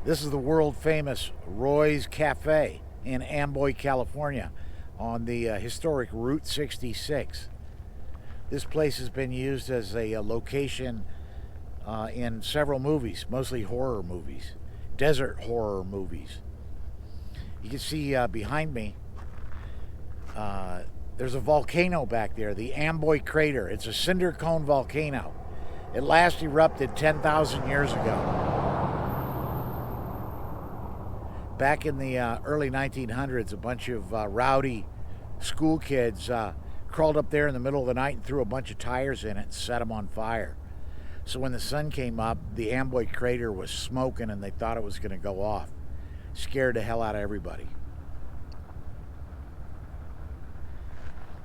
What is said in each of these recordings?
This is the world famous Roy's Cafe in Amboy, California on the historic Route 66. This place has been used as a location in several movies, mostly horror movies, desert horror movies. You can see behind me, there's a volcano back there, the Amboy crater. It's a cinder cone volcano. It last erupted 10,000 years ago. Back in the early 1900s, a bunch of rowdy school kids crawled up there in the middle of the night and threw a bunch of tires in it and set them on fire. So when the sun came up, the Amboy crater was smoking and they thought it was going to go off. Scared the hell out of everybody.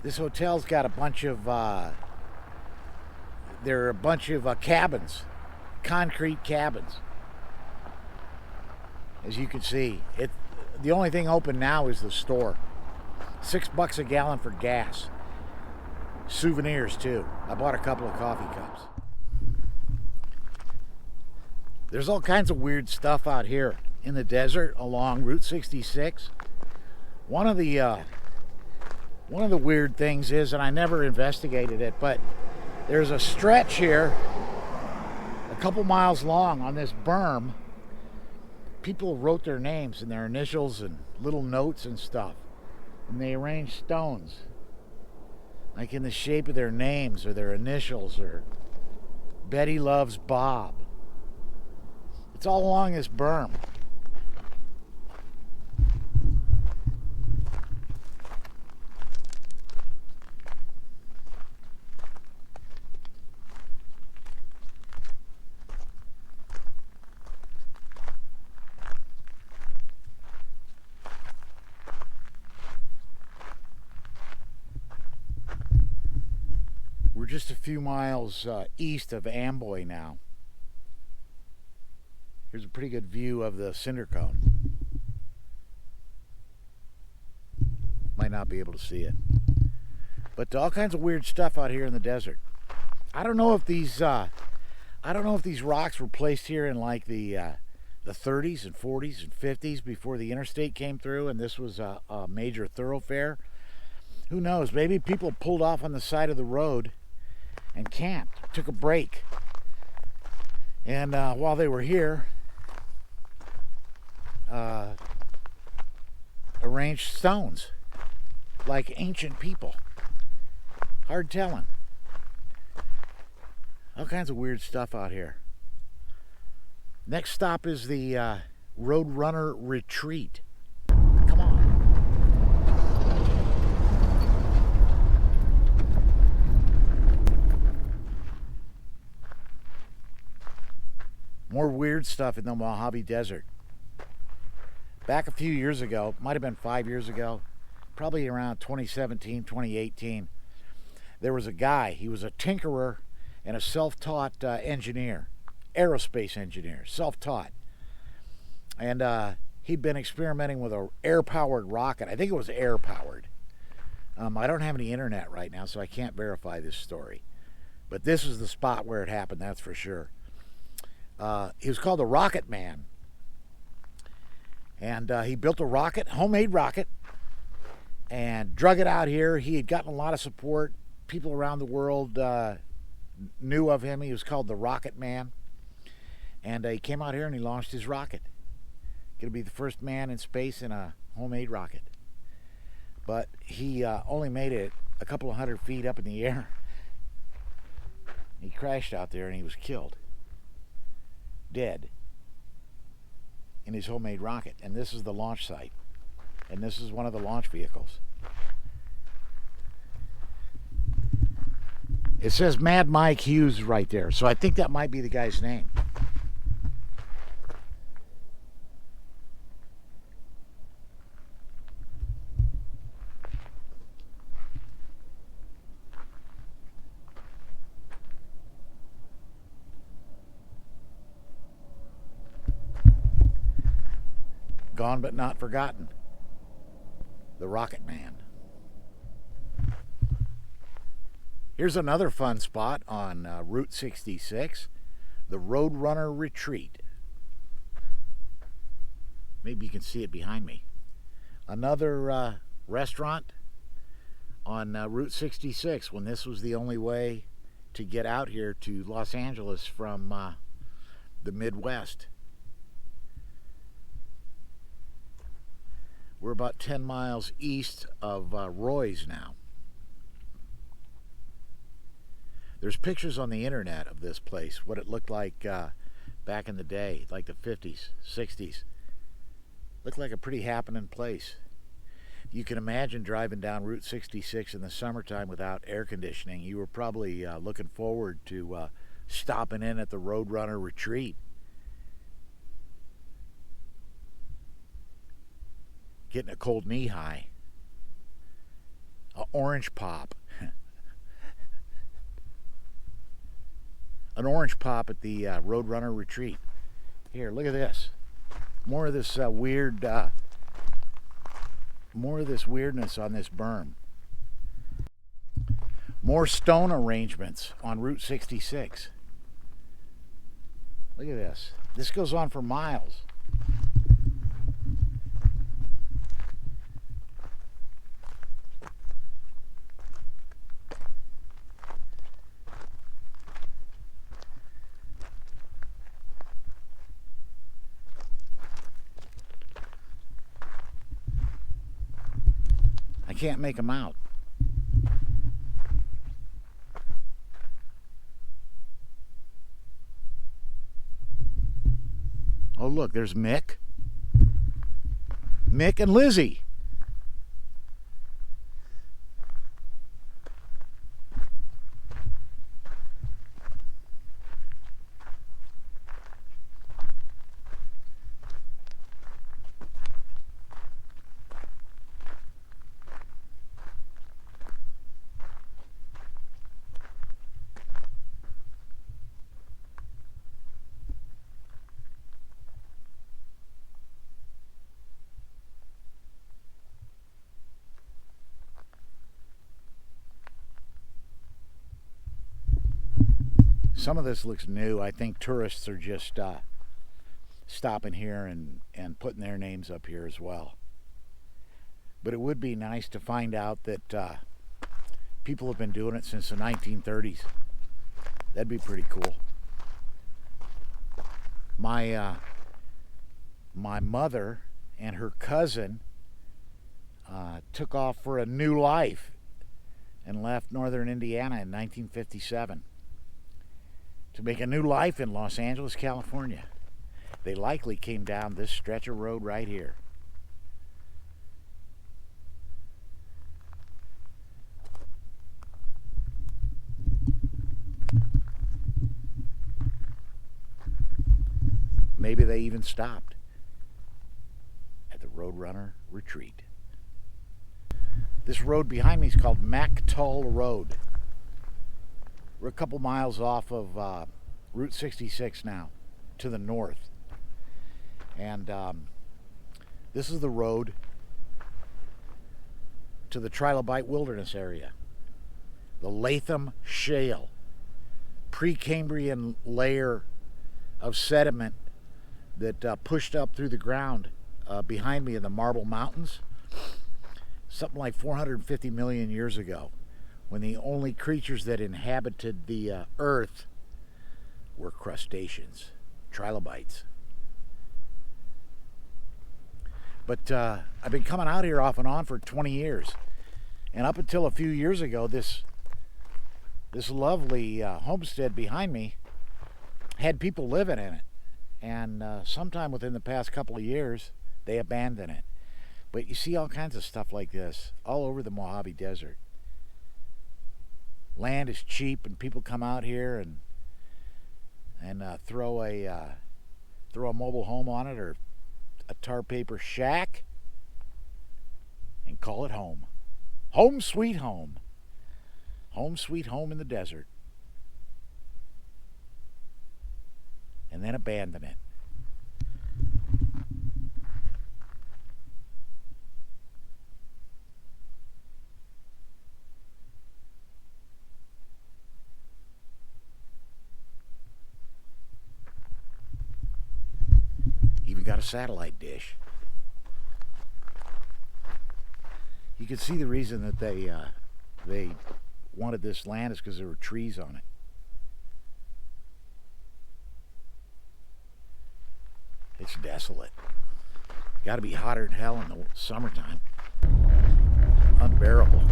This hotel's got a bunch of cabins, concrete cabins. As you can see, the only thing open now is the store. $6 a gallon for gas. Souvenirs too. I bought a couple of coffee cups. There's all kinds of weird stuff out here in the desert along Route 66. One of the weird things is, and I never investigated it, but there's a stretch here a couple miles long on this berm. People wrote their names and their initials and little notes and stuff, and they arranged stones like in the shape of their names or their initials, or Betty loves Bob. It's all along this berm. We're just a few miles east of Amboy now. Here's a pretty good view of the cinder cone. Might not be able to see it, but all kinds of weird stuff out here in the desert. I don't know if these rocks were placed here in like the 30s and 40s and 50s before the interstate came through, and this was a major thoroughfare. Who knows? Maybe people pulled off on the side of the road and camped, took a break, and while they were here, arranged stones like ancient people. Hard telling. All kinds of weird stuff out here. Next stop is the Roadrunner Retreat. Come on. More weird stuff in the Mojave Desert. Back a few years ago, might have been 5 years ago, probably around 2017, 2018, there was a guy, he was a tinkerer and a self-taught engineer, aerospace engineer, self-taught. And he'd been experimenting with an air-powered rocket. I think it was air-powered. I don't have any internet right now, so I can't verify this story. But this is the spot where it happened, that's for sure. He was called the Rocket Man. And he built a rocket, homemade rocket, and drug it out here. He had gotten a lot of support. People around the world knew of him. He was called the Rocket Man. And he came out here and he launched his rocket. Going to be the first man in space in a homemade rocket. But he only made it a couple of 100 feet up in the air. He crashed out there and he was killed. Dead. In his homemade rocket. And this is the launch site. And this is one of the launch vehicles. It says Mad Mike Hughes right there, so I think that might be the guy's name. Gone but not forgotten. The Rocket Man. Here's another fun spot on Route 66, the Roadrunner Retreat. Maybe you can see it behind me. Another restaurant on Route 66 when this was the only way to get out here to Los Angeles from the Midwest. We're about 10 miles east of Roy's now. There's pictures on the internet of this place, what it looked like back in the day, like the 50s, 60s. Looked like a pretty happening place. You can imagine driving down Route 66 in the summertime without air conditioning. You were probably looking forward to stopping in at the Roadrunner Retreat. Getting a cold knee high. An orange pop. An orange pop at the Roadrunner Retreat. Here, look at this. More of this more of this weirdness on this berm. More stone arrangements on Route 66. Look at this. This goes on for miles. I can't make them out. Oh, look, there's Mick. Mick and Lizzie. Some of this looks new. I think tourists are just stopping here and putting their names up here as well. But it would be nice to find out that people have been doing it since the 1930s. That'd be pretty cool. My mother and her cousin took off for a new life and left northern Indiana in 1957. To make a new life in Los Angeles, California. They likely came down this stretch of road right here. Maybe they even stopped at the Roadrunner Retreat. This road behind me is called Mactull Road. We're a couple miles off of Route 66 now, to the north. And this is the road to the Trilobite Wilderness area. The Latham Shale, Precambrian layer of sediment that pushed up through the ground behind me in the Marble Mountains, something like 450 million years ago, when the only creatures that inhabited the earth were crustaceans, trilobites. But I've been coming out here off and on for 20 years. And up until a few years ago, this lovely homestead behind me had people living in it. And sometime within the past couple of years, they abandoned it. But you see all kinds of stuff like this all over the Mojave Desert. Land is cheap, and people come out here and throw a mobile home on it or a tar paper shack and call it home. Home sweet home. Home sweet home in the desert. And then abandon it. Even got a satellite dish. You can see the reason that they wanted this land is because there were trees on it. It's desolate. Got to be hotter than hell in the summertime. Unbearable.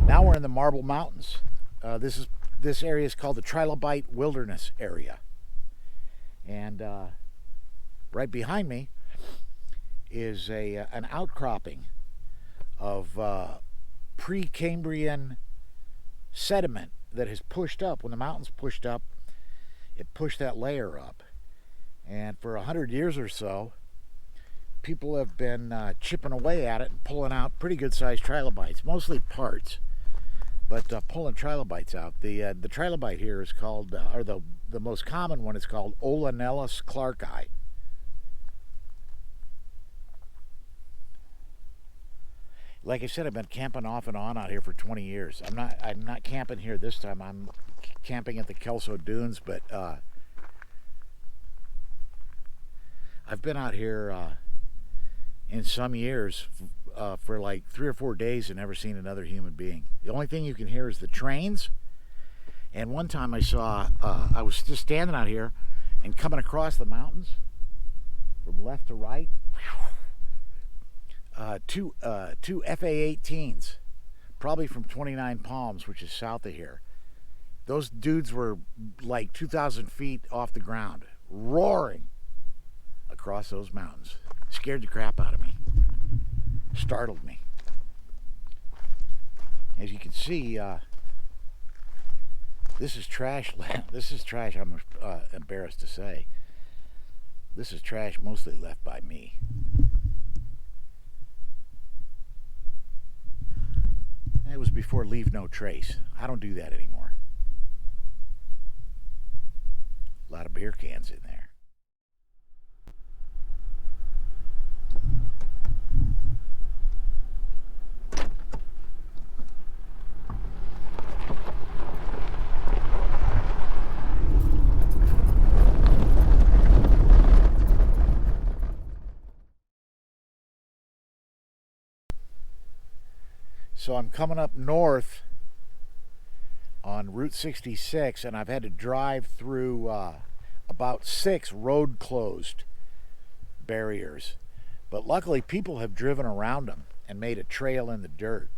Now we're in the Marble Mountains. This area is called the Trilobite Wilderness Area, and right behind me is an outcropping of Precambrian sediment that has pushed up. When the mountains pushed up, it pushed that layer up, and for 100 years or so, people have been chipping away at it and pulling out pretty good-sized trilobites, mostly parts, but pulling trilobites out. The trilobite here is called, or the most common one is called Olanellus clarki. Like I said, I've been camping off and on out here for 20 years. I'm not camping here this time. I'm camping at the Kelso Dunes, but I've been out here in some years for like 3 or 4 days and never seen another human being. The only thing you can hear is the trains. And one time I saw, I was just standing out here and coming across the mountains from left to right, two FA-18s, probably from 29 Palms, which is south of here. Those dudes were like 2,000 feet off the ground, roaring across those mountains. Scared the crap out of me. Startled me. As you can see, this is trash land. This is trash, I'm embarrassed to say. This is trash mostly left by me. It was before Leave No Trace. I don't do that anymore. A lot of beer cans in there. So I'm coming up north on Route 66, and I've had to drive through about 6 road closed barriers. But luckily people have driven around them and made a trail in the dirt.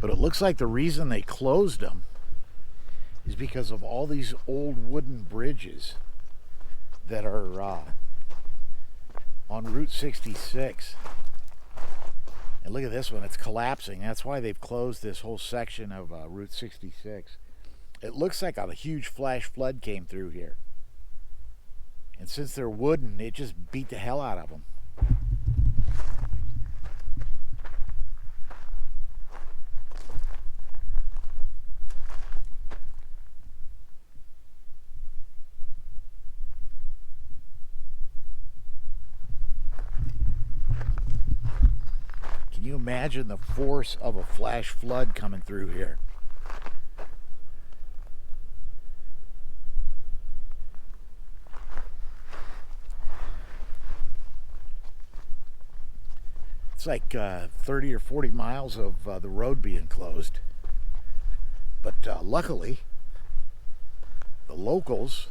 But it looks like the reason they closed them is because of all these old wooden bridges that are on Route 66. And look at this one, it's collapsing. That's why they've closed this whole section of Route 66. It looks like a huge flash flood came through here. And since they're wooden, it just beat the hell out of them. Can you imagine the force of a flash flood coming through here? It's like 30 or 40 miles of the road being closed. But luckily, the locals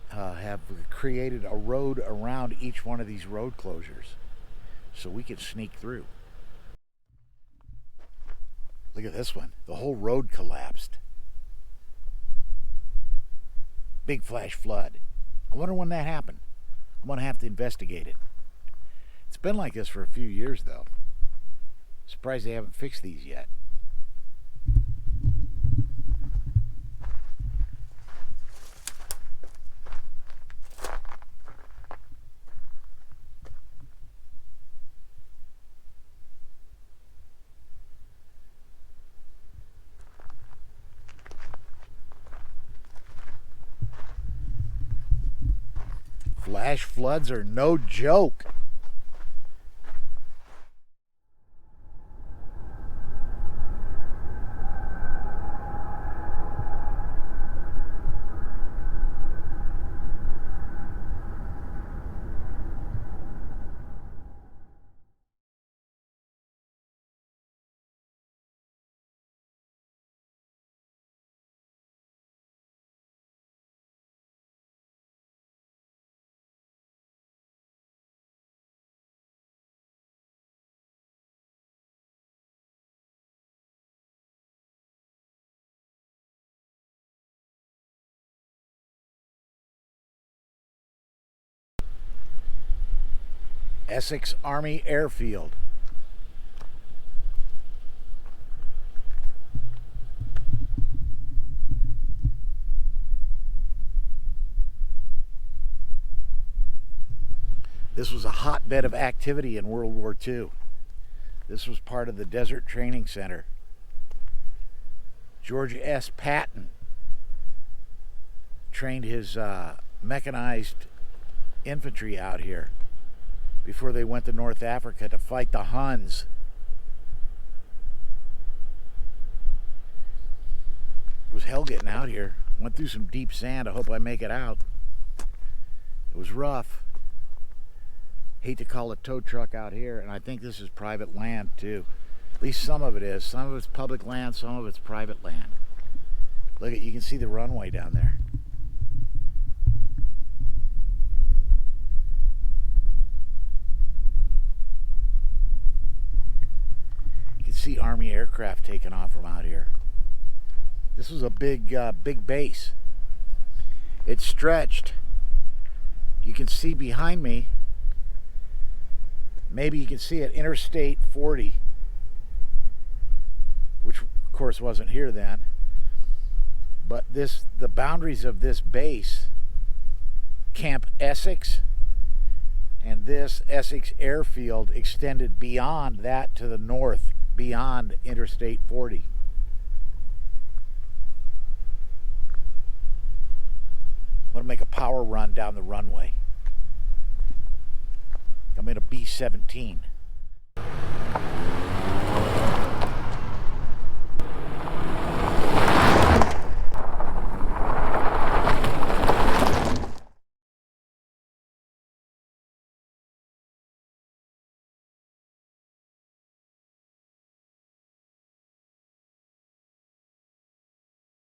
have created a road around each one of these road closures, so we can sneak through. Look at this one. The whole road collapsed. Big flash flood. I wonder when that happened. I'm going to have to investigate it. It's been like this for a few years, though. Surprised they haven't fixed these yet. Flash floods are no joke. Essex Army Airfield. This was a hotbed of activity in World War II. This was part of the Desert Training Center. George S. Patton trained his mechanized infantry out here before they went to North Africa to fight the Huns. It was hell getting out here. Went through some deep sand. I hope I make it out. It was rough. Hate to call a tow truck out here, and I think this is private land too. At least some of it is. Some of it's public land, some of it's private land. Look at, you can see the runway down there. You can see Army aircraft taking off from out here. This was a big base. It stretched. You can see behind me. Maybe you can see it, Interstate 40, which of course wasn't here then. But the boundaries of this base, Camp Essex, and this Essex Airfield extended beyond that to the north, beyond Interstate 40. I'm going to make a power run down the runway. I'm in a B-17.